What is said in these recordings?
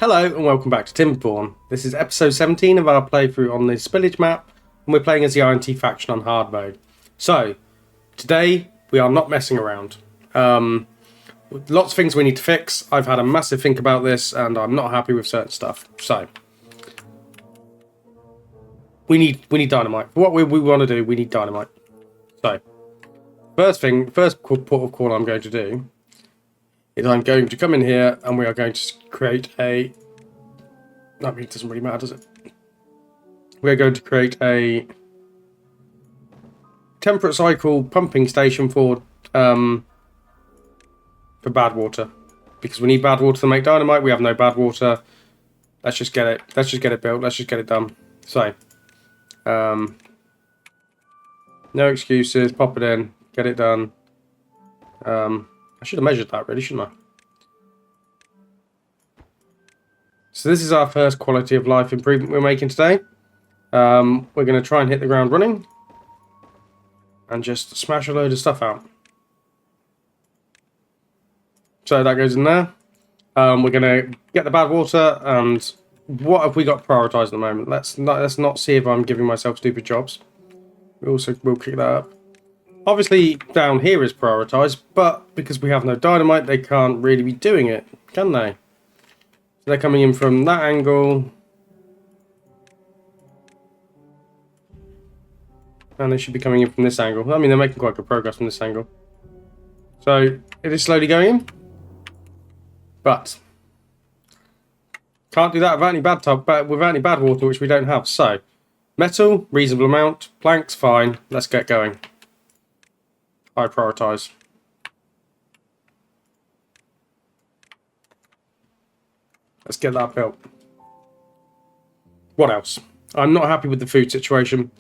Hello and welcome back to Timberborn. This is episode 17 of our playthrough on the Spillage map, and we're playing as the Ironteeth faction on hard mode. So, today we are not messing around. Lots of things we need to fix. I've had a massive think about this and I'm not happy with certain stuff. So, we need dynamite. For what we want to do, we need dynamite. So, first port of call I'm going to do is I'm going to come in here and we are going to create a... I mean, it doesn't really matter, does it? We're going to create a temperate cycle pumping station for bad water. Because we need bad water to make dynamite. We have no bad water. Let's just get it. Let's just get it built. Let's just get it done. So, no excuses. Pop it in. Get it done. I should have measured that, really, shouldn't I? So this is our first quality of life improvement we're making today. We're going to try and hit the ground running and just smash a load of stuff out. So that goes in there. We're going to get the bad water, and what have we got prioritised at the moment? Let's not see if I'm giving myself stupid jobs. We'll kick that up. Obviously, down here is prioritised, but because we have no dynamite, they can't really be doing it, can they? So they're coming in from that angle. And they should be coming in from this angle. I mean, they're making quite good progress from this angle. So, it is slowly going in. But, can't do that without any bad water, which we don't have. So, metal, reasonable amount. Planks, fine. Let's get going. I prioritise. Let's get that built. What else? I'm not happy with the food situation.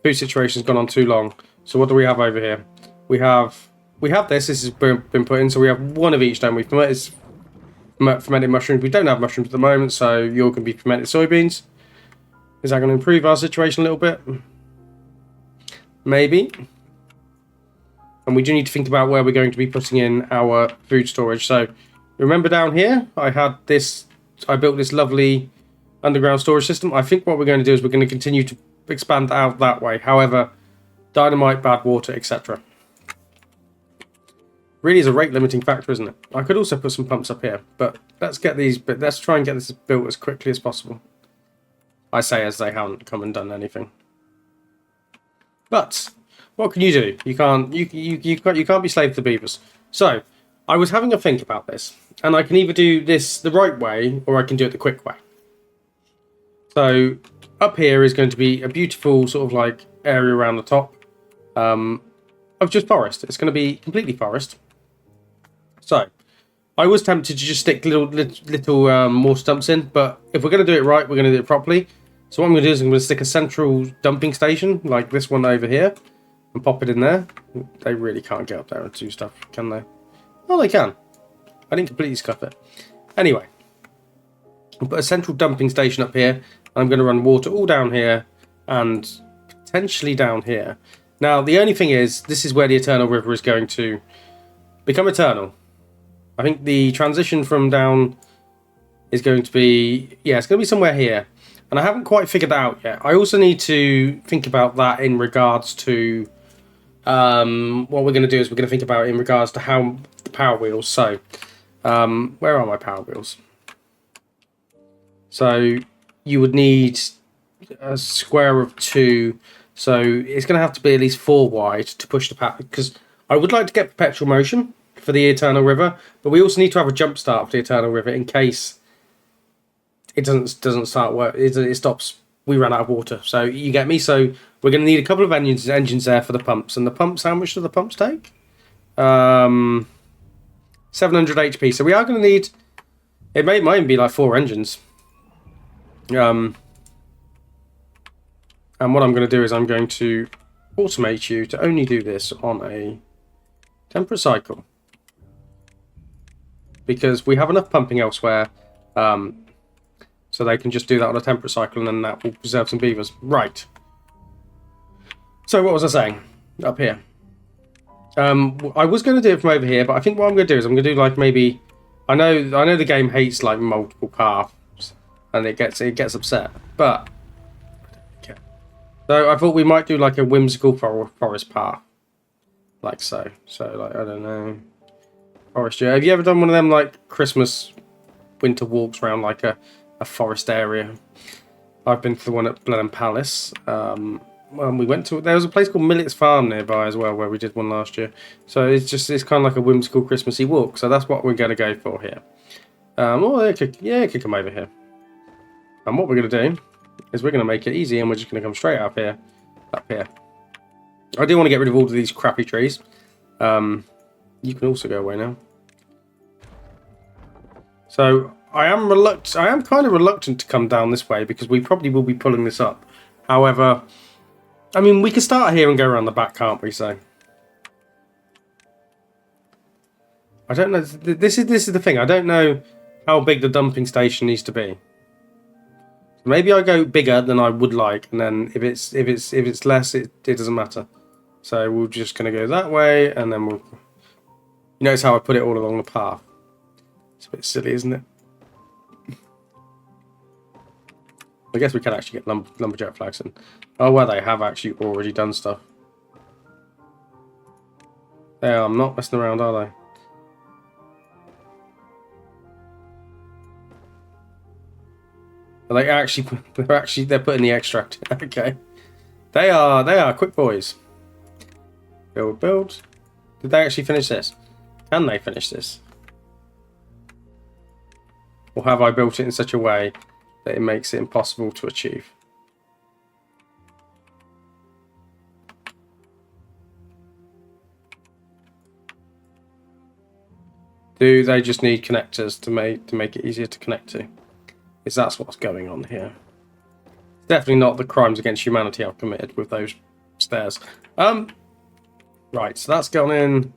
Food situation's gone on too long. So what do we have over here? We have this. This has been put in. So we have one of each. Don't we? Fermented mushrooms. We don't have mushrooms at the moment, so you're going to be fermented soybeans. Is that going to improve our situation a little bit? Maybe. And we do need to think about where we're going to be putting in our food storage. So, remember down here, I built this lovely underground storage system. I think what we're going to do is we're going to continue to expand out that way. However, dynamite, bad water, etc. Really is a rate limiting factor, isn't it? I could also put some pumps up here, but let's try and get this built as quickly as possible. I say as they haven't come and done anything. But what can you do? You can't be slave to the beavers. So, I was having a think about this, and I can either do this the right way, or I can do it the quick way. So, up here is going to be a beautiful sort of like area around the top of just forest. It's going to be completely forest. So, I was tempted to just stick little more stumps in, but if we're going to do it right, we're going to do it properly. So what I'm going to do is I'm going to stick a central dumping station, like this one over here, and pop it in there. They really can't get up there and do stuff, can they? Oh, they can. I didn't completely scuff it. Anyway, I'll put a central dumping station up here. I'm going to run water all down here and potentially down here. Now, the only thing is, this is where the Eternal River is going to become eternal. I think the transition from down is going to be... Yeah, it's going to be somewhere here. And I haven't quite figured that out yet. I also need to think about that in regards to... what we're going to do is we're going to think about it in regards to how the power wheels. So, where are my power wheels? So, you would need a square of 2. So, it's going to have to be at least 4 wide to push the power. Because I would like to get perpetual motion for the Eternal River, but we also need to have a jump start for the Eternal River in case it doesn't start work. It stops. We run out of water. So you get me. So we're going to need a couple of engines there for the pumps. And the pumps, how much do the pumps take? 700 HP. So we are going to need. It might even be like 4 engines. And what I'm going to do is I'm going to automate you to only do this on a temperate cycle. Because we have enough pumping elsewhere, so they can just do that on a temperate cycle, and then that will preserve some beavers. Right. So what was I saying? Up here. I was going to do it from over here, but I think what I'm going to do is I'm going to do like maybe... I know the game hates like multiple path and it gets upset. But okay. So I thought we might do like a whimsical forest path, like so. So like I don't know, forest. Have you ever done one of them like Christmas winter walks around like a forest area? I've been to the one at Blenheim Palace. We went to, there was a place called Millet's Farm nearby as well where we did one last year. So it's kind of like a whimsical Christmassy walk. So that's what we're going to go for here. It could come over here. And what we're going to do is we're going to make it easy, and we're just going to come straight up here. I do want to get rid of all of these crappy trees. You can also go away now. So I am kind of reluctant to come down this way because we probably will be pulling this up. However, I mean, we can start here and go around the back, can't we? So I don't know. This is the thing. I don't know how big the dumping station needs to be. Maybe I go bigger than I would like, and then if it's less, it doesn't matter. So we're just gonna go that way, and then we'll. You notice how I put it all along the path. It's a bit silly, isn't it? I guess we can actually get lumberjack flags in. Oh, well, they have actually already done stuff. I'm not messing around, are they? Are they actually? They're putting the extract. Okay, they are quick boys. Build. Did they actually finish this? Can they finish this? Or have I built it in such a way that it makes it impossible to achieve? Do they just need connectors to make it easier to connect to? Is that what's going on here? Definitely not the crimes against humanity I've committed with those stairs. Right, so that's gone in.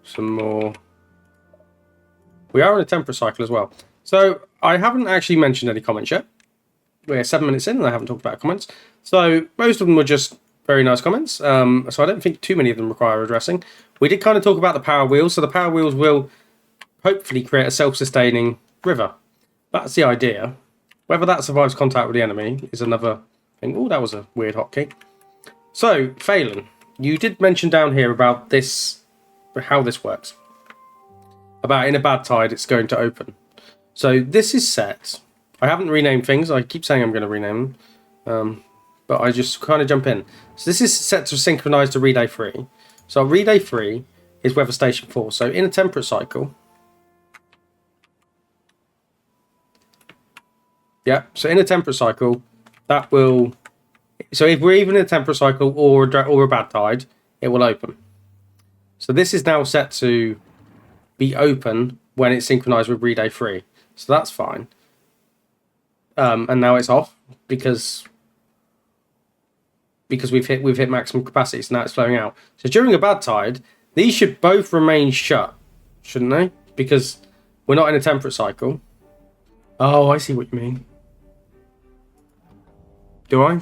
Some more. We are in a temperate cycle as well. So I haven't actually mentioned any comments yet. We're 7 minutes in and I haven't talked about comments. So most of them were just very nice comments. So I don't think too many of them require addressing. We did kind of talk about the power wheels. So the power wheels will hopefully create a self-sustaining river. That's the idea. Whether that survives contact with the enemy is another thing. Oh, that was a weird hotkey. So, Phelan, you did mention down here about this, how this works. About in a bad tide, it's going to open. So this is set. I haven't renamed things. I keep saying I'm going to rename them. But I just kind of jump in. So this is set to synchronize to relay 3. So relay 3 is weather station 4. So in a temperate cycle. Yeah, so in a temperate cycle, that will... So if we're even in a temperate cycle or a bad tide, it will open. So this is now set to be open when it's synchronized with relay 3. So that's fine. And now it's off because we've hit maximum capacity, so now it's flowing out. So during a bad tide, these should both remain shut, shouldn't they? Because we're not in a temperate cycle. Oh, I see what you mean. Do I?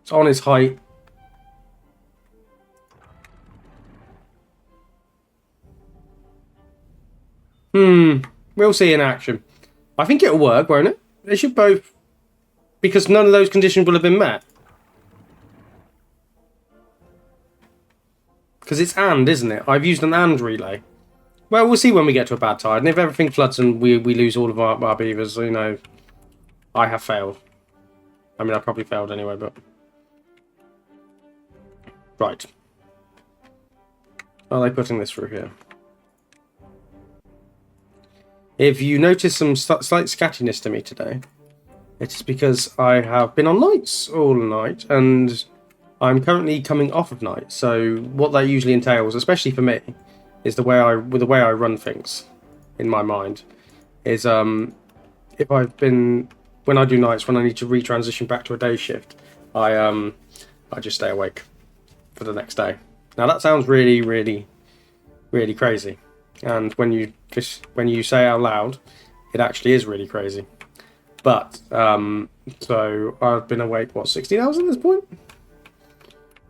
It's on its height. We'll see in action. I think it'll work, won't it? They should both... Because none of those conditions will have been met. Because it's and, isn't it? I've used an and relay. Well, we'll see when we get to a bad tide. And if everything floods and we lose all of our beavers, you know, I have failed. I mean, I probably failed anyway, but... Right. Are they putting this through here? If you notice some slight scattiness to me today, it's because I have been on nights all night, and I'm currently coming off of night. So what that usually entails, especially for me, is the way I run things in my mind. Is if I've been when I do nights, when I need to retransition back to a day shift, I just stay awake for the next day. Now that sounds really, really, really crazy. And when you say it out loud, it actually is really crazy. But so I've been awake 16 hours at this point,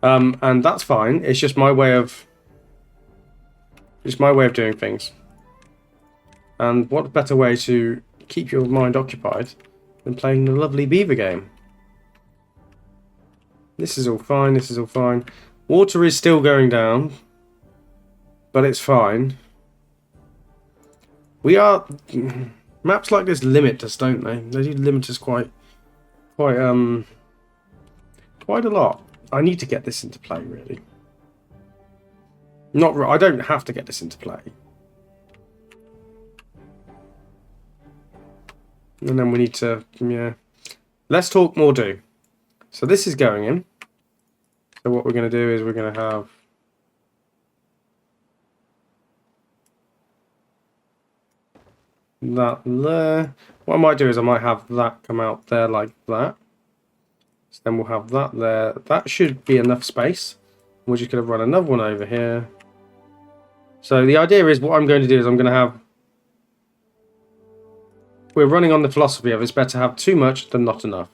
and that's fine. It's just my way of It's my way of doing things. And what better way to keep your mind occupied than playing the lovely beaver game? This is all fine, this is all fine. Water is still going down, but it's fine. We are... Maps like this limit us, don't they? They do limit us quite a lot. I need to get this into play, really. I don't have to get this into play. And then we need to, yeah. Less talk, more do. So this is going in. So what we're going to do is we're going to have that there. What I might do is I might have that come out there like that. So then we'll have that there. That should be enough space. We're just going to run another one over here. So the idea is what I'm going to do is I'm going to have... We're running on the philosophy of it's better to have too much than not enough.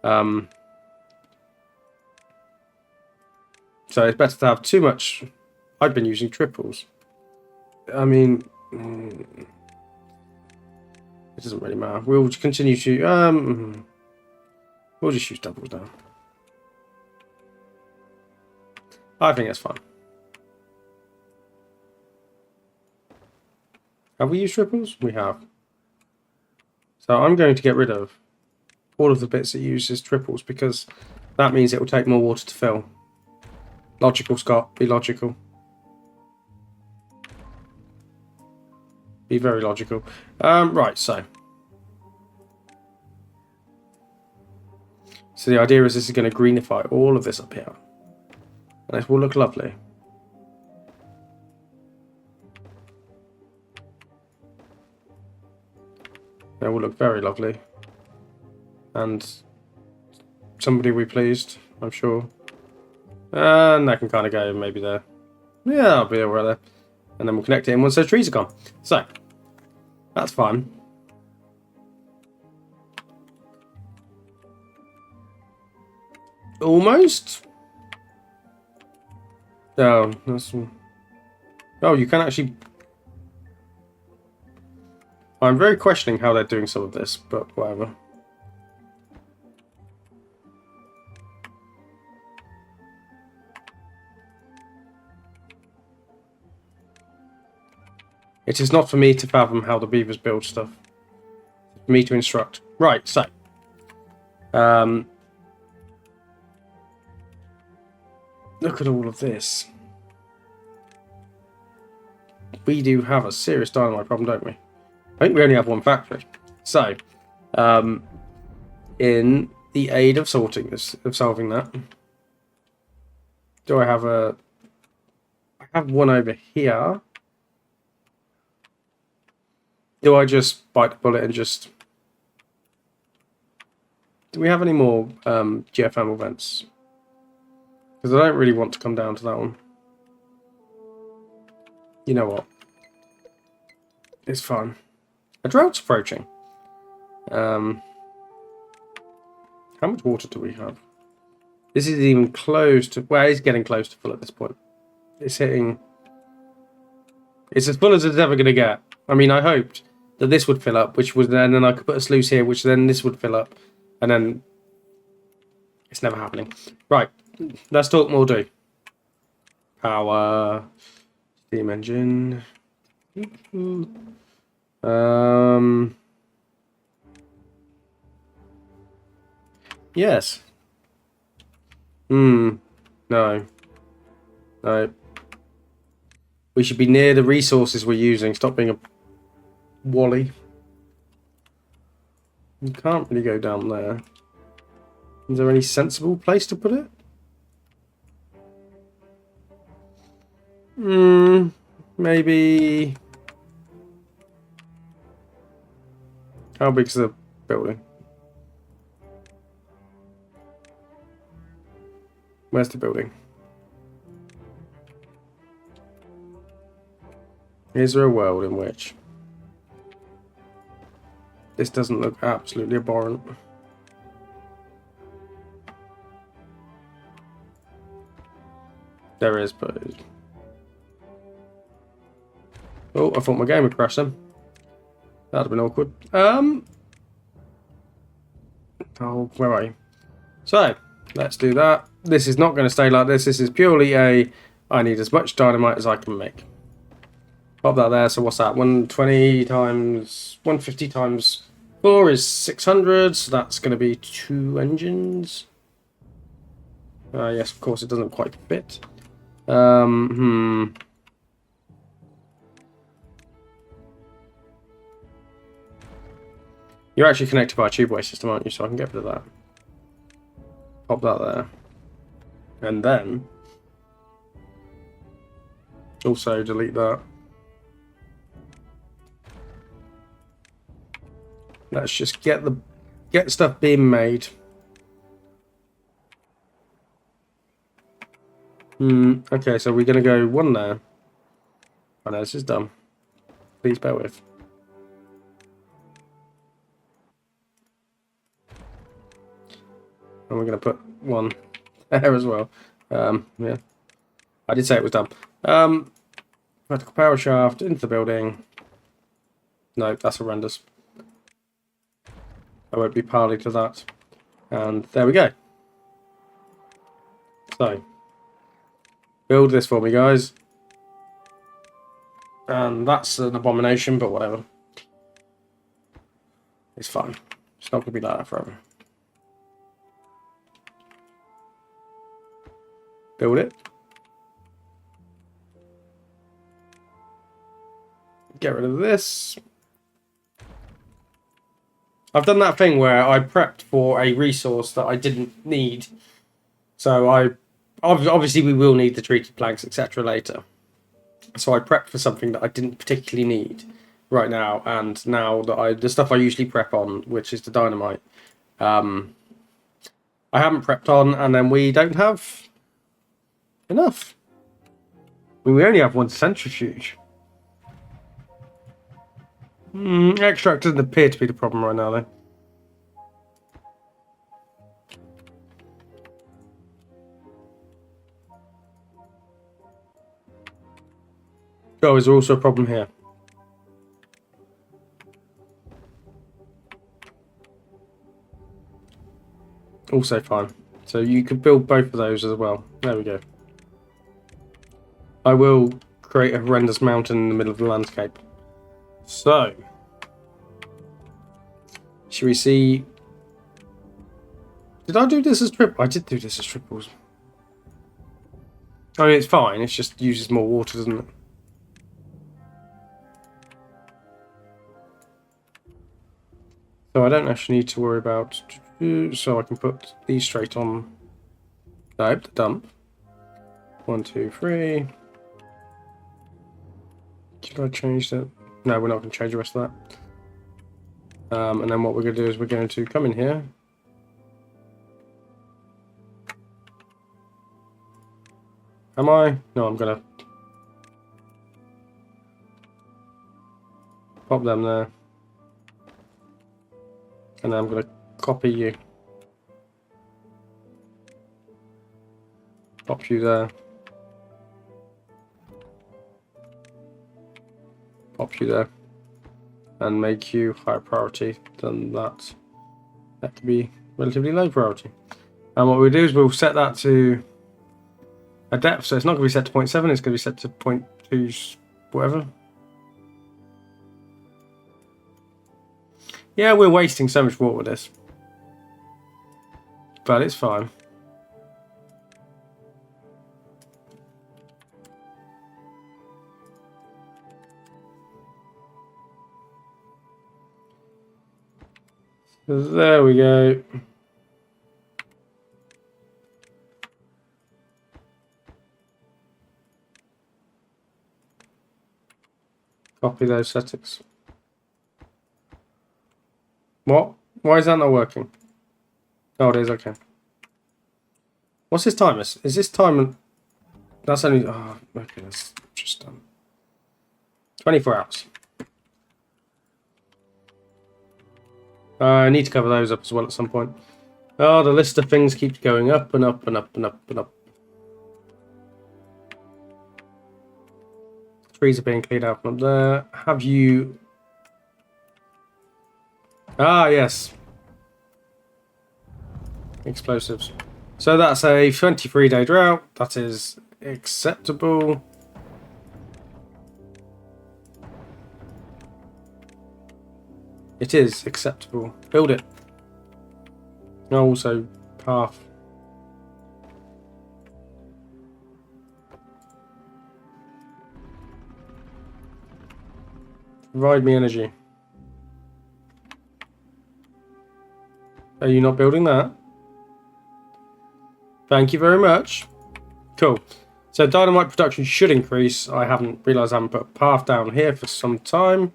So it's better to have too much. I've been using triples. I mean... It doesn't really matter. We'll continue to... We'll just use doubles now. I think that's fine. Have we used triples? We have. So I'm going to get rid of all of the bits that uses triples because that means it will take more water to fill. Logical, Scott. Be logical. Be very logical. Right, so the idea is this is going to greenify all of this up here. And it will look lovely. It will look very lovely. And somebody will be pleased, I'm sure. And that can kind of go maybe there. Yeah, I'll be over there. And then we'll connect it in once those trees are gone. So, that's fun. Almost. Oh, that's... Oh, you can actually... I'm very questioning how they're doing some of this, but whatever. It is not for me to fathom how the beavers build stuff. It's for me to instruct. Right, so. Look at all of this. We do have a serious dynamite problem, don't we? I think we only have one factory. So, in the aid of solving that, do I have a... I have one over here. Do I just bite the bullet and just... Do we have any more geothermal vents? Because I don't really want to come down to that one. You know what? It's fine. A drought's approaching. How much water do we have? This is even close to... Well, it's getting close to full at this point. It's hitting... It's as full as it's ever going to get. I mean, I hoped that this would fill up, which was then I could put a sluice here, which then this would fill up. And then... It's never happening. Right. Let's talk more do. Power. Steam engine. Yes. No. No. We should be near the resources we're using. Stop being a wally. You can't really go down there. Is there any sensible place to put it? Maybe... How big's the building? Where's the building? Is there a world in which this doesn't look absolutely abhorrent? There is, but... Oh, I thought my game would crash then. That'd have been awkward. Oh, where are you? So, let's do that. This is not going to stay like this. This is purely a, I need as much dynamite as I can make. Pop that there. So what's that? 120 times, 150 times 4 is 600. So that's going to be 2 engines. Yes, of course, it doesn't quite fit. You're actually connected by a tubeway system, aren't you? So I can get rid of that. Pop that there. And then also delete that. Let's just get stuff being made. Okay, so we're gonna go 1 there. Oh no, this is done. Please bear with. And we're going to put 1 there as well. Yeah. I did say it was done. Vertical power shaft into the building. No, that's horrendous. I won't be party to that. And there we go. So, build this for me, guys. And that's an abomination, but whatever. It's fine. It's not going to be like that forever. Build it. Get rid of this. I've done that thing where I prepped for a resource that I didn't need. So obviously we will need the treated planks, etc. later. So I prepped for something that I didn't particularly need right now, and now that the stuff I usually prep on, which is the dynamite, I haven't prepped on, and then we don't have enough. I mean, we only have 1 centrifuge. Extract doesn't appear to be the problem right now, though. Oh, is there also a problem here? Also fine. So you could build both of those as well. There we go. I will create a horrendous mountain in the middle of the landscape. So, should we see? Did I do this as triple? I did do this as triples. I mean, it's fine. It just uses more water, doesn't it? So I don't actually need to worry about. So I can put these straight on. No, the dump. 1, 2, 3. Should I change that? No, we're not going to change the rest of that. And then what we're going to do is we're going to come in here. Am I? No, I'm going to pop them there. And then I'm going to copy you. Pop you there. Pop you there. And make you higher priority than that. That could be relatively low priority. And what we'll do is we'll set that to a depth. So it's not going to be set to 0.7, it's going to be set to 0.2 whatever. Yeah, we're wasting so much water with this. But it's fine. So there we go. Copy those settings. What? Why is that not working? Oh, it is, okay. What's this timer? Is this timer? That's only. Oh, okay, that's just 24 hours. I need to cover those up as well at some point. Oh, the list of things keeps going up and up and up and up and up. Trees are being cleared out from up there. Have you... Ah, yes. Explosives. So that's a 23-day drought. That is acceptable. It is acceptable. Build it. Also, path. Provide me energy. Are you not building that? Thank you very much. Cool. So dynamite production should increase. I haven't realised I haven't put a path down here for some time.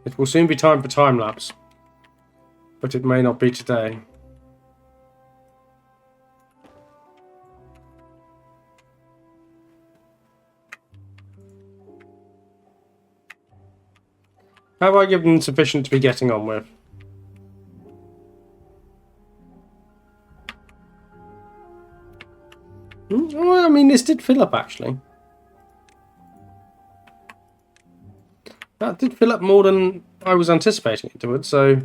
It will soon be time for time lapse, but it may not be today. Have I given them sufficient to be getting on with? Well, I mean, this did fill up, actually. That did fill up more than I was anticipating it to would, so...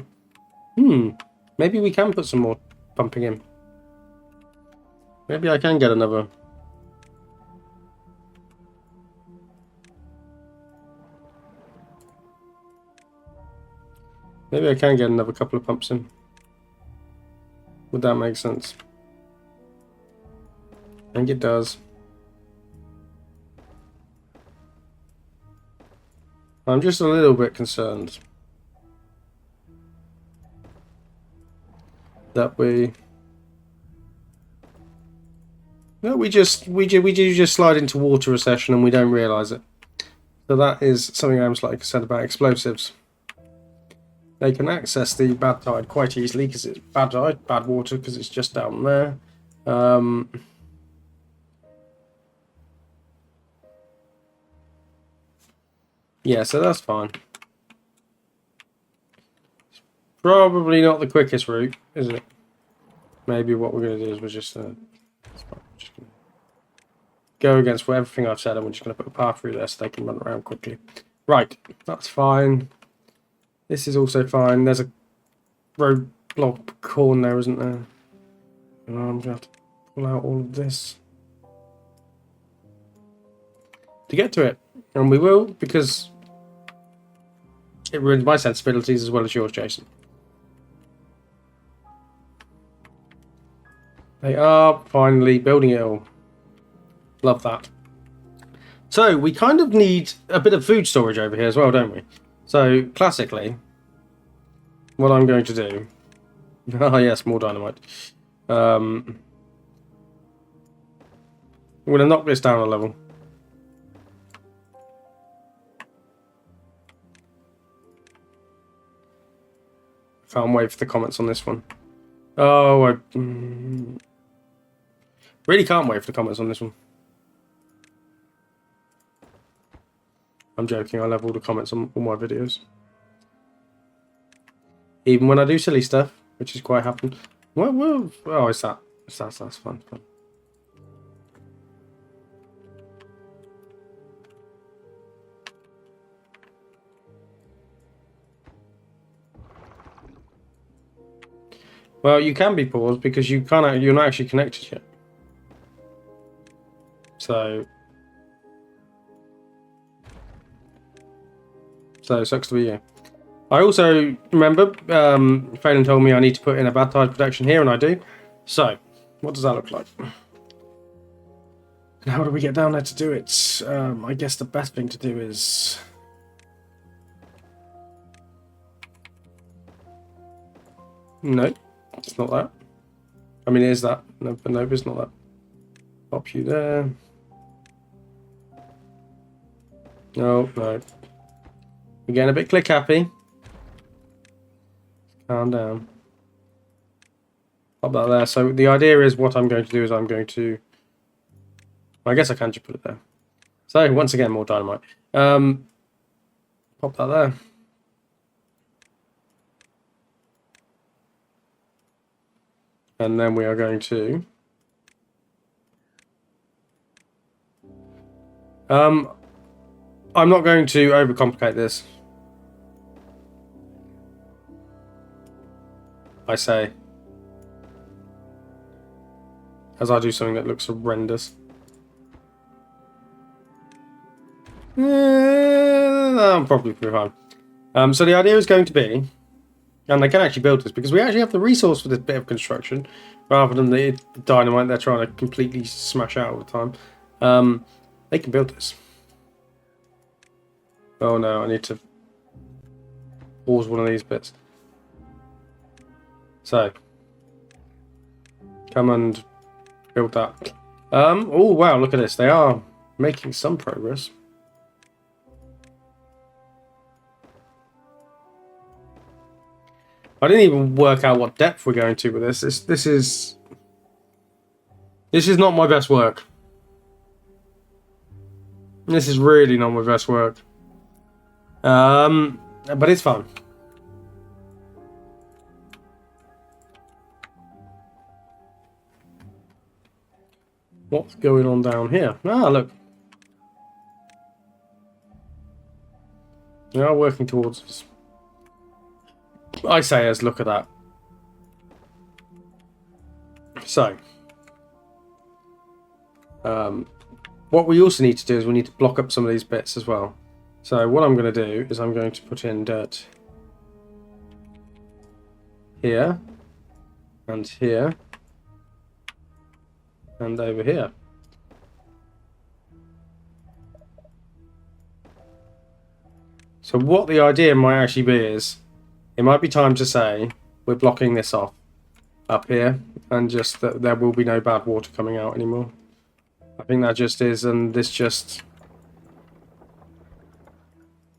maybe we can put some more pumping in. Maybe I can get another... Maybe I can get another couple of pumps in. Would that make sense? I think it does. I'm just a little bit concerned that we do just slide into water recession and we don't realise it. So that is something I'm slightly concerned about. Explosives. They can access the bad tide quite easily because it's bad tide, bad water because it's just down there. Yeah, so that's fine. It's probably not the quickest route, is it? Maybe what we're going to do is we're just going to go against everything I've said and we're just going to put a path through there so they can run around quickly. Right, that's fine. This is also fine. There's a roadblock corn there, isn't there? And I'm going to have to pull out all of this to get to it. And we will, because it ruins my sensibilities as well as yours, Jason. They are finally building it all. Love that. So we kind of need a bit of food storage over here as well, don't we? So classically, what I'm going to do... Oh yes, more dynamite. I'm going to knock this down a level. Can't wait for the comments on this one. Oh, I really can't wait for the comments on this one. I'm joking, I love all the comments on all my videos. Even when I do silly stuff, which is quite happen. Well, oh, it's that. That's fun. Well, you can be paused because you're not actually connected yet. So it sucks to be you. I also remember Phelan told me I need to put in a bad tide protection here, and I do. So what does that look like? And how do we get down there to do it? I guess the best thing to do is... No, it's not that. I mean, it is that. No, but no, it's not that. Pop you there. No. We're getting a bit click happy. Calm down. Pop that there. So the idea is what I'm going to do is I'm going to... I guess I can just put it there. So once again, more dynamite. Pop that there. 'Cause And then we are going to... I'm not going to overcomplicate this. I say. As I do something that looks horrendous. I'm probably pretty fine. So the idea is going to be, and they can actually build this because we actually have the resource for this bit of construction, rather than the dynamite they're trying to completely smash out all the time. They can build this. Oh no, I need to pause one of these bits. So, come and build that. Oh wow, look at this. They are making some progress. I didn't even work out what depth we're going to with this. This is not my best work. This is really not my best work. But it's fun. What's going on down here? Ah, look. They are working towards us. I say as look at that. So, what we also need to do is we need to block up some of these bits as well. So what I'm going to do is I'm going to put in dirt here and here and over here. So what the idea might actually be is, it might be time to say we're blocking this off up here, and just that there will be no bad water coming out anymore. I think that just is, and this just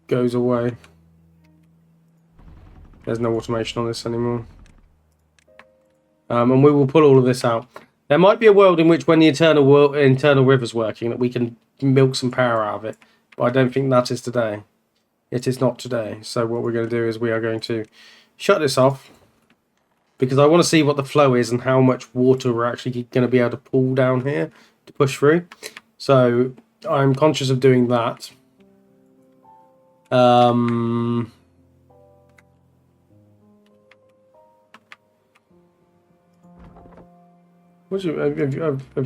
goes away. There's no automation on this anymore. And we will pull all of this out. There might be a world in which when the internal river's working that we can milk some power out of it, but I don't think that is today. It is not today. So what we're going to do is we are going to shut this off, because I want to see what the flow is and how much water we're actually going to be able to pull down here to push through. So I'm conscious of doing that. Have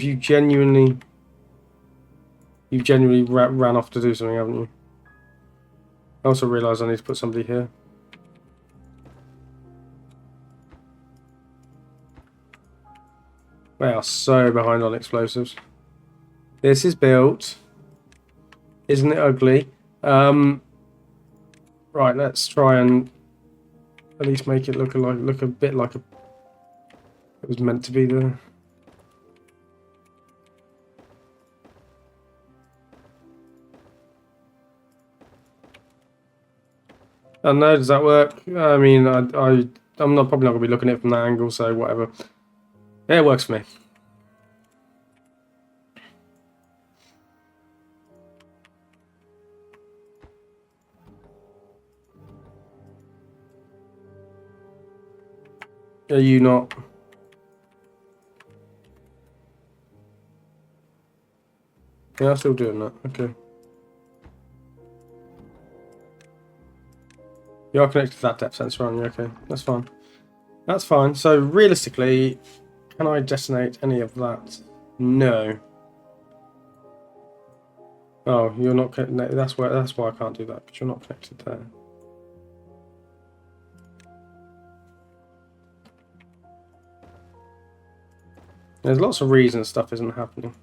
you genuinely ran off to do something, haven't you? I also realise I need to put somebody here. We are so behind on explosives. This is built. Isn't it ugly? Right, let's try and at least make it look a bit like it was meant to be there. I don't know, does that work? I mean, I'm probably not going to be looking at it from that angle, so whatever. Yeah, it works for me. Are you not? Yeah, I'm still doing that. Okay. You are connected to that depth sensor, aren't you? Okay, that's fine. That's fine. So realistically, can I detonate any of that? No. Oh, you're not connected. That's why I can't do that. But you're not connected there. There's lots of reasons stuff isn't happening.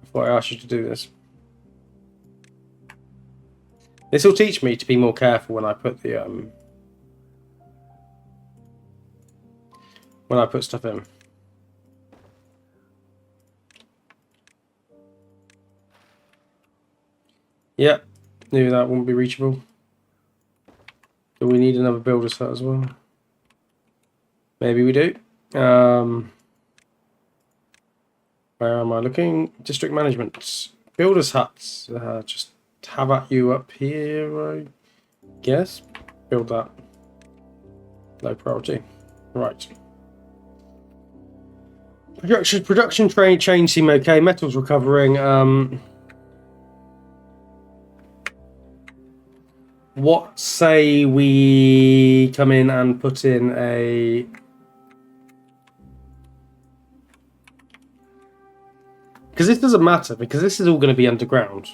Before I asked you to do this. This will teach me to be more careful when I put the when I put stuff in. Yep, knew that wouldn't be reachable. Do we need another builder's hut as well? Maybe we do. Where am I looking? District management. Builder's huts. Just have at you up here, I guess. Build that. Low priority. Right. Production train change seem okay. Metals recovering. What say we come in and put in a... Because this doesn't matter, because this is all going to be underground.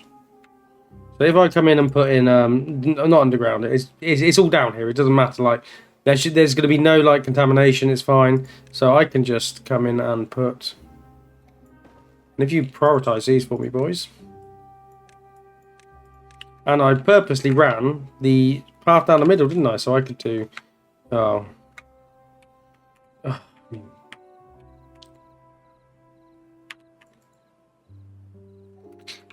So if I come in and put in, not underground, it's all down here. It doesn't matter. Like there's going to be no like contamination. It's fine. So I can just come in and put. And if you prioritize these for me, boys. And I purposely ran the path down the middle, didn't I? So I could do. Oh.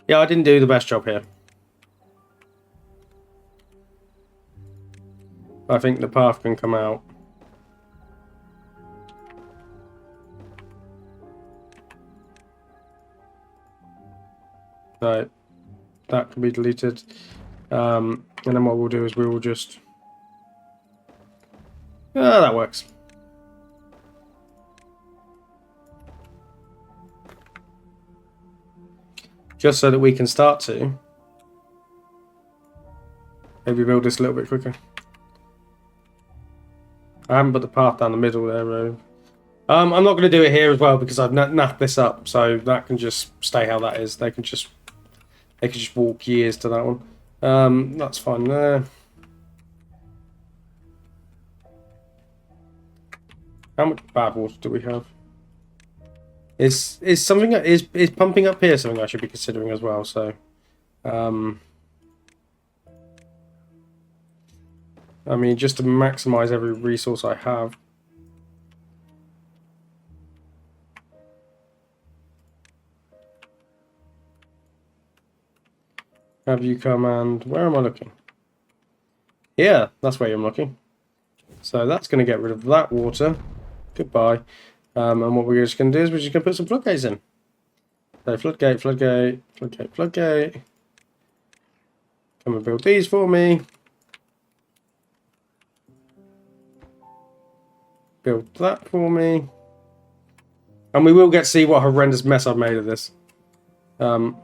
Yeah, I didn't do the best job here. I think the path can come out. So that can be deleted. And then what we'll do is we will just... Ah, that works. Just so that we can start to maybe build this a little bit quicker. I haven't put the path down the middle there, though. I'm not going to do it here as well because I've napped this up, so that can just stay how that is. They can just walk years to that one. That's fine there. How much bad water do we have? Is something is pumping up here something I should be considering as well? So, I mean, just to maximize every resource I have. Have you come and where am I looking? Yeah, that's where I'm looking. So that's going to get rid of that water. Goodbye. And what we're just going to do is we're just going to put some floodgates in. So floodgate, floodgate, floodgate, floodgate. Come and build these for me. Build that for me. And we will get to see what horrendous mess I've made of this. I'm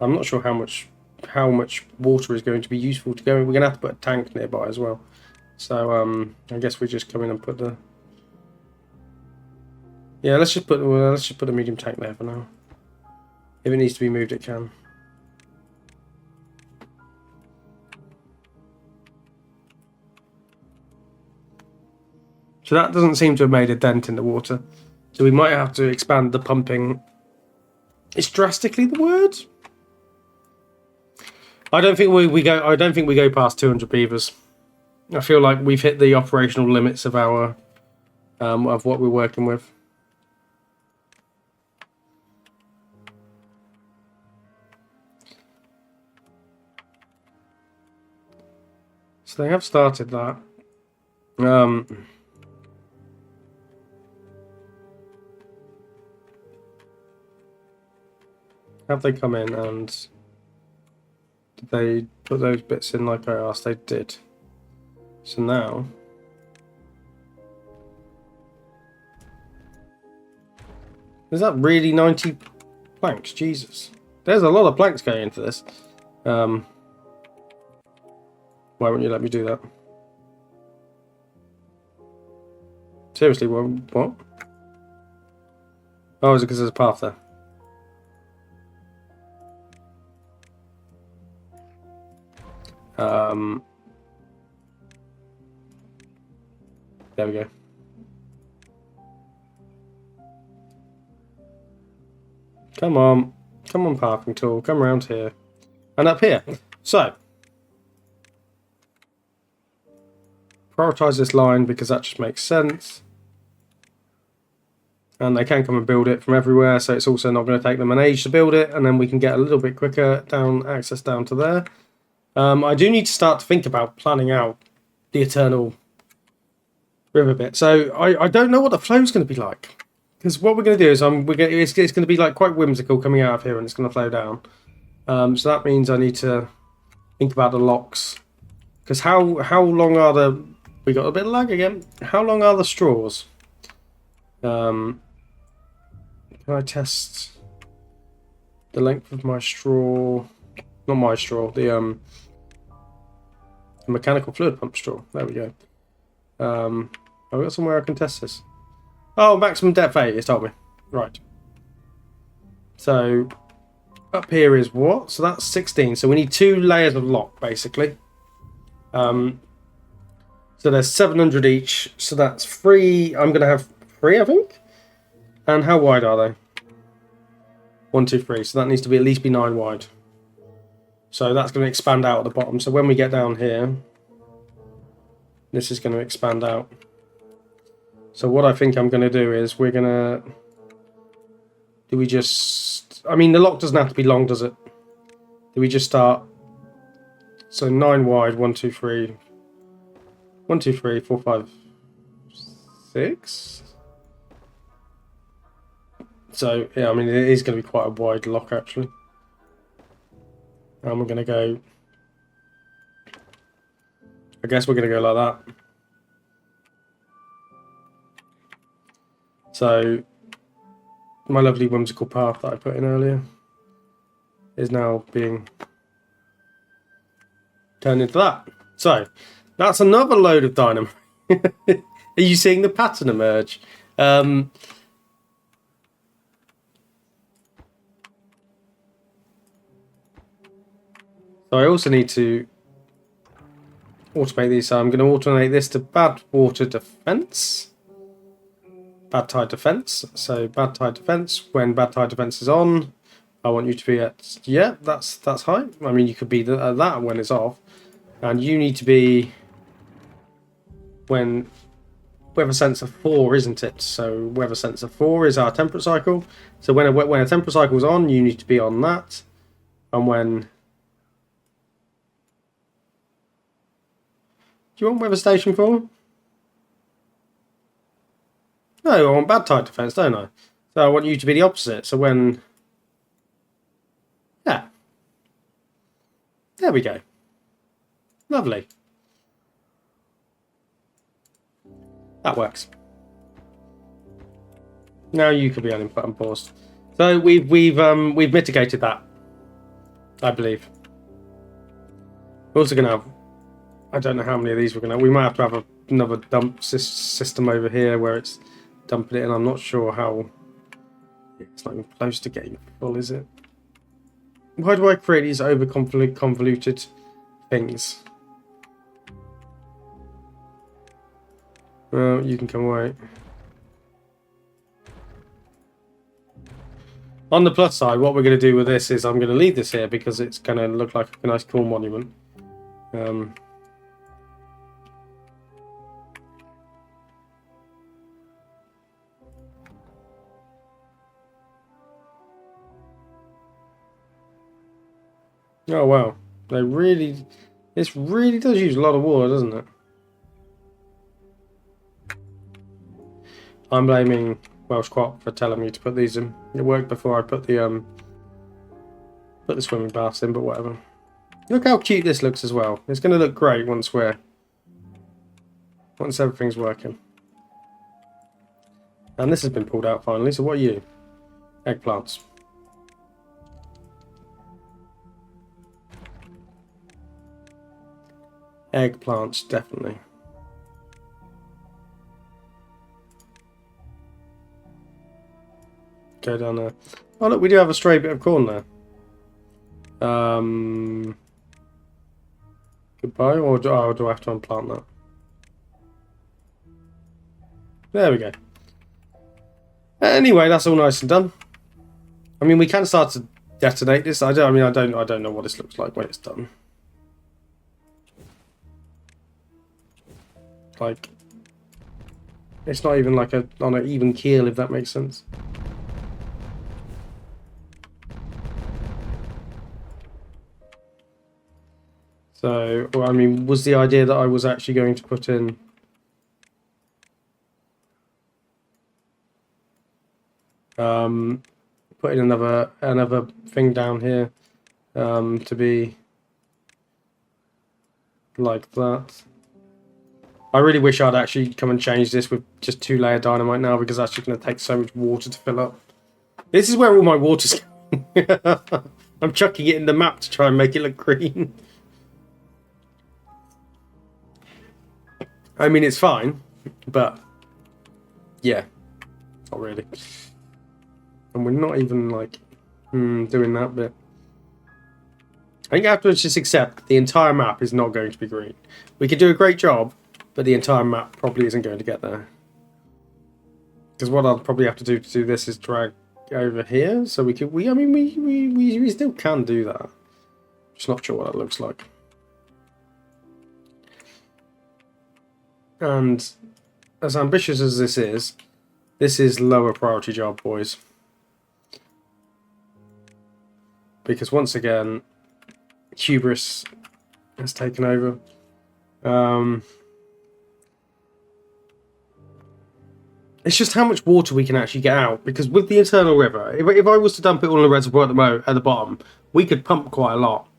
not sure how much water is going to be useful to go. We're going to have to put a tank nearby as well. So I guess we just come in and put the... Yeah, let's just put a medium tank there for now. If it needs to be moved, it can. So that doesn't seem to have made a dent in the water. So we might have to expand the pumping. Is drastically the word? I don't think we go past 200 beavers. I feel like we've hit the operational limits of our of what we're working with. So they have started that. Have they come in and did they put those bits in like I asked? They did. So now is that really 90 planks? Jesus, there's a lot of planks going into this. Why won't you let me do that? Seriously, what? Oh, is it because there's a path there? There we go. Come on, parking tool, come around here and up here. So prioritize this line because that just makes sense. And they can come and build it from everywhere, so it's also not going to take them an age to build it, and then we can get a little bit quicker access down to there. I do need to start to think about planning out the Eternal River bit. So I don't know what the flow's going to be like, because what we're going to do is it's going to be like quite whimsical coming out of here, and it's going to flow down. So that means I need to think about the locks, because how long are the we got a bit of lag again. How long are the straws? Can I test the length of my straw? Not my straw, the mechanical fluid pump straw. There we go. I've got somewhere I can test this. Oh, maximum depth 8, it's told me. Right. So, up here is what? So that's 16. So we need 2 layers of lock, basically. So there's 700 each. So that's 3. I'm going to have 3, I think. And how wide are they? 1, 2, 3. So that needs to be at least be 9 wide. So that's going to expand out at the bottom. So when we get down here, this is going to expand out. So what I think I'm going to do is we're going to... Do we just... I mean, the lock doesn't have to be long, does it? Do we just start... So 9 wide, 1, 2, 3... 1, 2, 3, 4, 5, 6? So, yeah, I mean, it is going to be quite a wide lock, actually. And we're going to go... I guess we're going to go like that. So, my lovely whimsical path that I put in earlier is now being turned into that. So, that's another load of dynamite. Are you seeing the pattern emerge? So I also need to automate these. So I'm going to automate this to bad water defense. Bad tide defense. So bad tide defense. When bad tide defense is on, I want you to be at, yeah, that's high. I mean, you could be at that when it's off, and you need to be when weather sensor 4, isn't it? So weather sensor 4 is our temperature cycle. So when a temperature cycle is on, you need to be on that, and when... Do you want weather station 4? No, I want bad tide defense, don't I? So I want you to be the opposite. So when... Yeah. There we go. Lovely. That works. Now you could be unpaused. So we've mitigated that, I believe. We're also going to have... I don't know how many of these we're going to have. We might have to have another dump system over here where it's dumping it in. I'm not sure how... It's not even close to getting full, is it? Why do I create these convoluted things? Well, you can come away. On the plus side, what we're going to do with this is I'm going to leave this here because it's going to look like a nice cool monument. Oh wow, this really does use a lot of water, doesn't it? I'm blaming Welsh Crop for telling me to put these in. It worked before I put the swimming baths in, but whatever. Look how cute this looks as well. It's going to look great once everything's working. And this has been pulled out finally. So what are you? Eggplants. Eggplants, definitely. Go down there. Oh look, we do have a stray bit of corn there. Goodbye, or do I have to unplant that? There we go. Anyway, that's all nice and done. I mean, we can start to detonate this. I don't know what this looks like when it's done. Like, it's not even like on an even keel, if that makes sense. So, well, I mean, was the idea that I was actually going to put in another thing down here to be like that. I really wish I'd actually come and change this with just 2-layer dynamite now, because that's just going to take so much water to fill up. This is where all my water's going. I'm chucking it in the map to try and make it look green. I mean, it's fine, but yeah, not really. And we're not even like doing that bit. I think I have to just accept the entire map is not going to be green. We could do a great job, but the entire map probably isn't going to get there. Because what I'll probably have to do this is drag over here, so we could. I mean, we still can do that. Just not sure what that looks like. And as ambitious as this is lower priority job, boys. Because once again, hubris has taken over. It's just how much water we can actually get out. Because with the internal river, if I was to dump it all in the reservoir at the bottom, we could pump quite a lot.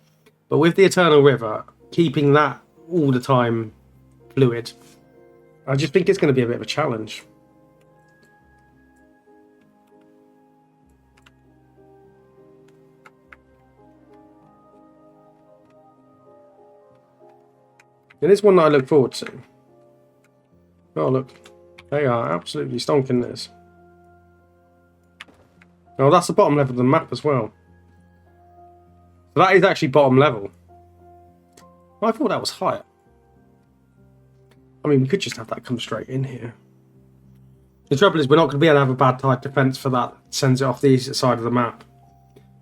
But with the internal river, keeping that all the time fluid, I just think it's going to be a bit of a challenge. It is one that I look forward to. Oh, look. They are absolutely stonking this. Oh, that's the bottom level of the map as well. So that is actually bottom level. I thought that was higher. I mean, we could just have that come straight in here. The trouble is we're not going to be able to have a bad tide defense for that. Sends it off the east side of the map.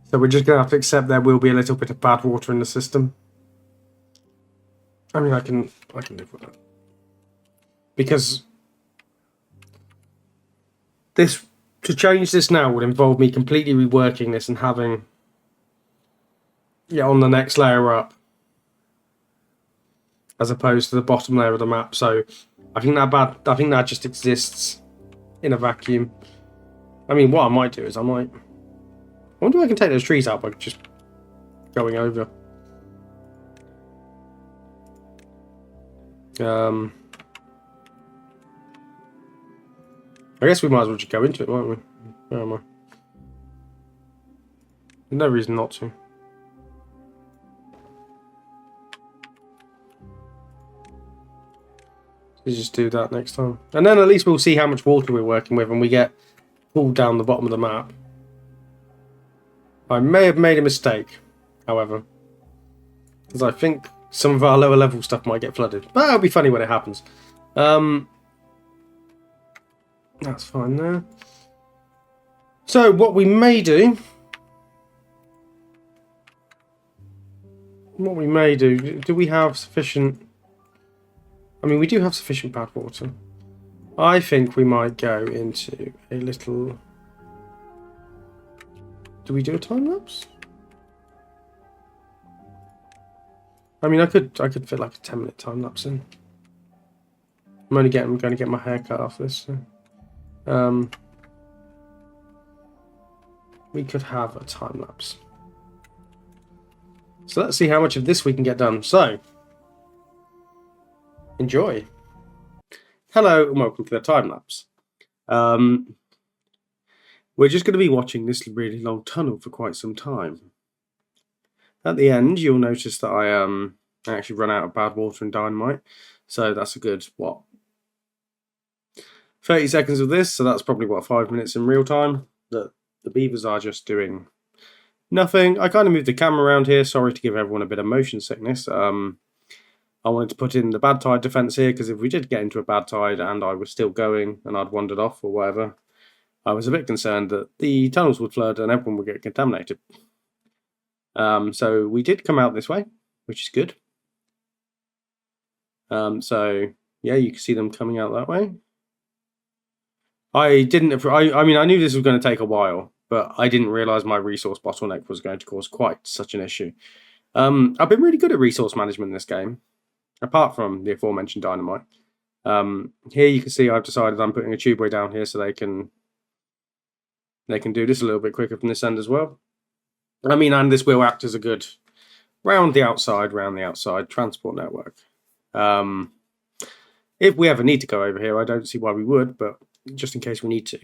So we're just going to have to accept there will be a little bit of bad water in the system. I mean, I can live with that. Because to change this now would involve me completely reworking this and having on the next layer up, as opposed to the bottom layer of the map. So I think that just exists in a vacuum. I mean, what I might do is I wonder if I can take those trees out by just going over. I guess we might as well just go into it, won't we? Where am I? There's no reason not to. Let's just do that next time. And then at least we'll see how much water we're working with and we get pulled down the bottom of the map. I may have made a mistake, however. Because I think some of our lower level stuff might get flooded. But it'll be funny when it happens. That's fine there. So what we may do... Do we have sufficient... I mean, we do have sufficient bad water. I think we might go into a little... Do we do a time lapse? I mean, I could fit like a 10-minute time lapse in. I'm only going to get my hair cut off this. So. We could have a time lapse. So let's see how much of this we can get done. So, enjoy. Hello and welcome to the time lapse. We're just going to be watching this really long tunnel for quite some time. At the end, you'll notice that I actually run out of bad water and dynamite. So that's a good, 30 seconds of this. So that's probably, 5 minutes in real time. The beavers are just doing nothing. I kind of moved the camera around here. Sorry to give everyone a bit of motion sickness. I wanted to put in the bad tide defense here because if we did get into a bad tide and I was still going and I'd wandered off or whatever, I was a bit concerned that the tunnels would flood and everyone would get contaminated. So we did come out this way, which is good. So yeah, you can see them coming out that way. I mean, I knew this was going to take a while, but I didn't realize my resource bottleneck was going to cause quite such an issue. I've been really good at resource management in this game, apart from the aforementioned dynamite. Here you can see I've decided I'm putting a tubeway down here so they can do this a little bit quicker from this end as well. I mean, and this will act as a good round the outside transport network. If we ever need to go over here, I don't see why we would, but just in case we need to.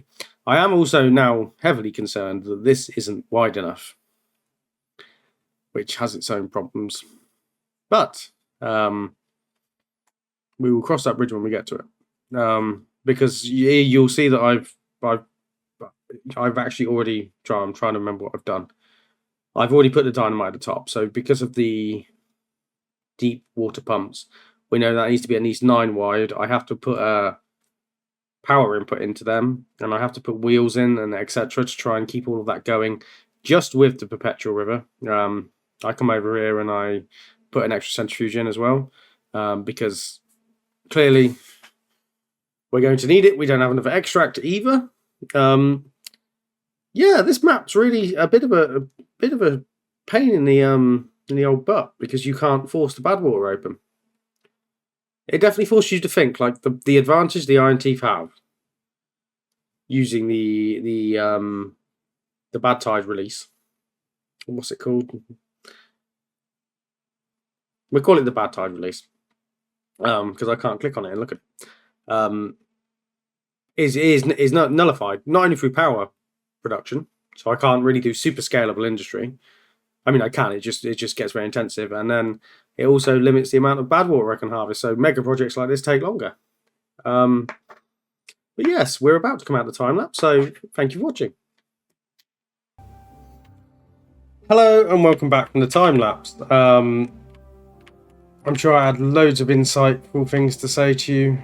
I am also now heavily concerned that this isn't wide enough, which has its own problems. But we will cross that bridge when we get to it. Because you'll see that I've actually already I'm trying to remember what I've done. I've already put the dynamite at the top. So because of the deep water pumps, we know that needs to be at least 9 wide. I have to put a power input into them, and I have to put wheels in and etc. to try and keep all of that going just with the perpetual river. I come over here and I put an extra centrifuge in as well, because clearly we're going to need it. We don't have enough extract either. Yeah, this map's really a bit of a pain in the old butt, because you can't force the bad water open. It definitely forces you to think, like the advantage the Ironteeth have using the bad tide release. What's it called? We call it the bad tide release, because I can't click on it and look at it. Is not nullified, not only through power production, so I can't really do super scalable industry. I mean, I can. It just gets very intensive, and then it also limits the amount of bad water I can harvest. So mega projects like this take longer. But yes, we're about to come out of the time lapse. So thank you for watching. Hello and welcome back from the time lapse. I'm sure I had loads of insightful things to say to you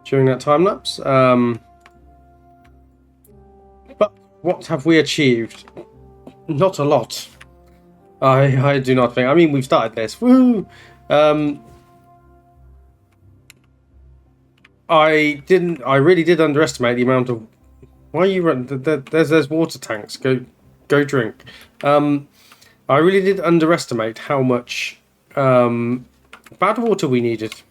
during that time lapse. But what have we achieved? Not a lot. I do not think. I mean, we've started this. Woo! I really did underestimate the amount of. Why are you running? There's water tanks. Go drink. I really did underestimate how much bad water we needed.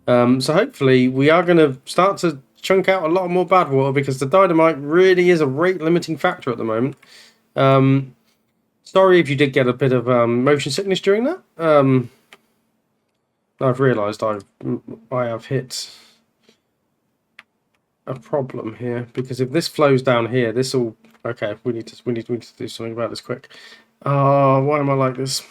So hopefully we are going to start to chunk out a lot more bad water, because the dynamite really is a rate limiting factor at the moment. Sorry if you did get a bit of motion sickness during that. I've realised I have hit a problem here, because if this flows down here, this will. Okay, we need to do something about this quick. Why am I like this?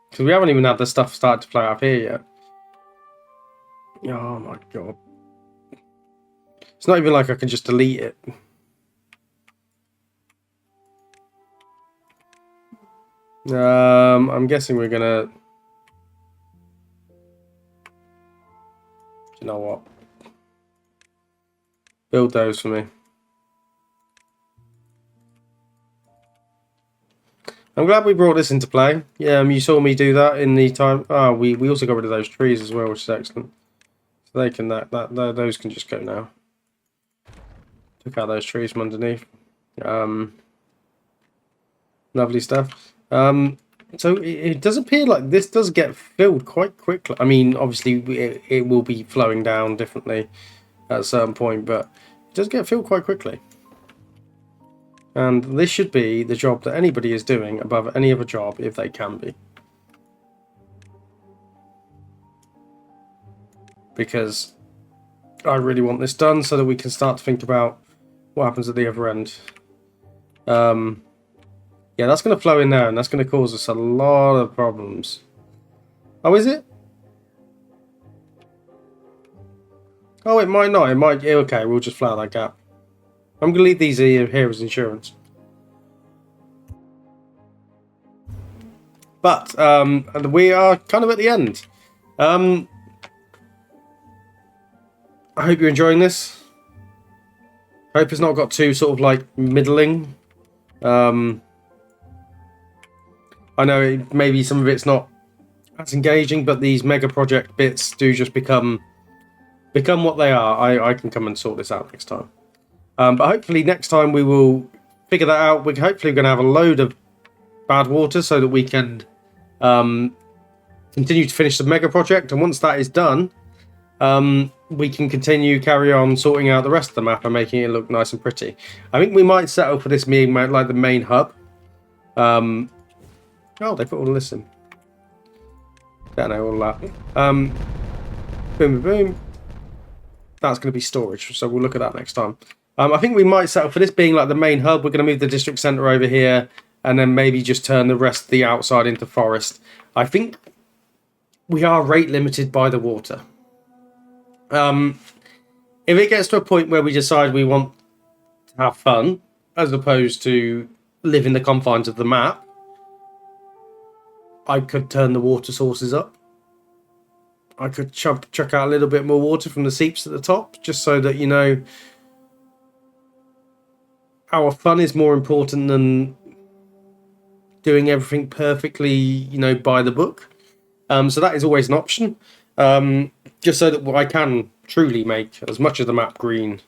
Because we haven't even had the stuff start to flow up here yet. Oh my god! It's not even like I can just delete it. I'm guessing we're gonna. You know what? Build those for me. I'm glad we brought this into play. Yeah, you saw me do that in the time. Oh, we also got rid of those trees as well, which is excellent. So they can those can just go now. Took out those trees from underneath. Lovely stuff. So it does appear like this does get filled quite quickly. I mean, obviously it will be flowing down differently at a certain point, but it does get filled quite quickly. And this should be the job that anybody is doing above any other job, if they can be. Because I really want this done so that we can start to think about what happens at the other end. Yeah, that's going to flow in there, and that's going to cause us a lot of problems. Oh, is it? Oh, it might not. It might. Okay, we'll just flood that gap. I'm going to leave these here as insurance. But we are kind of at the end. I hope you're enjoying this. I hope it's not got too sort of like middling. I know maybe some of it's not as engaging, but these mega project bits do just become what they are. I can come and sort this out next time. But hopefully next time we will figure that out. We're hopefully going to have a load of bad water so that we can continue to finish the mega project. And once that is done, we can carry on sorting out the rest of the map and making it look nice and pretty. I think we might settle for this being like the main hub. Oh, they put all this in. Don't know all that. Boom, boom, boom. That's going to be storage, so we'll look at that next time. I think we might settle for this being like the main hub. We're going to move the district centre over here, and then maybe just turn the rest of the outside into forest. I think we are rate limited by the water. If it gets to a point where we decide we want to have fun, as opposed to live in the confines of the map, I could turn the water sources up. I could chuck out a little bit more water from the seeps at the top, just so that, you know, our fun is more important than doing everything perfectly, you know, by the book. So that is always an option, just so that I can truly make as much of the map green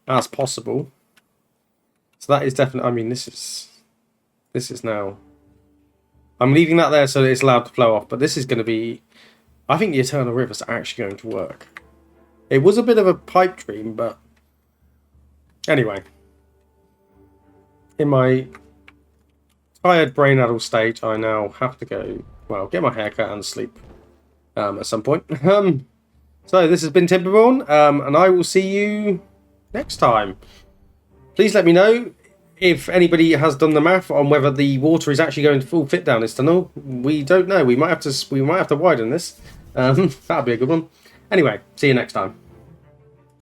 as possible. So that is definitely, I mean, this is now, I'm leaving that there so that it's allowed to flow off, but this is going to be, I think the Eternal River's actually going to work. It was a bit of a pipe dream, but anyway, in my tired brain addled state, I now have to go, well, get my hair cut and sleep at some point. So this has been Timberborn, and I will see you next time. Please let me know if anybody has done the math on whether the water is actually going to full fit down this tunnel. We don't know. We might have to widen this. That'll be a good one. Anyway, see you next time.